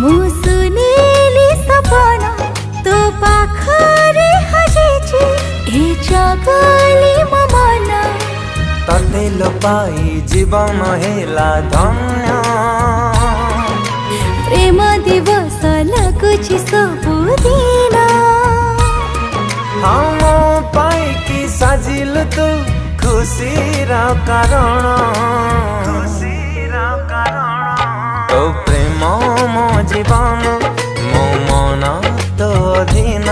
मु सुनीली सपना तो पाखरे हजेछि ए जगली मो मन तते लोपाई जीवन हेला धन्य प्रेम दिवस लगुछि सबुदिन हम पाइकी साजिल तू खुशी रा कारण तो प्रेम मो जीवन मो मन तो अधीन।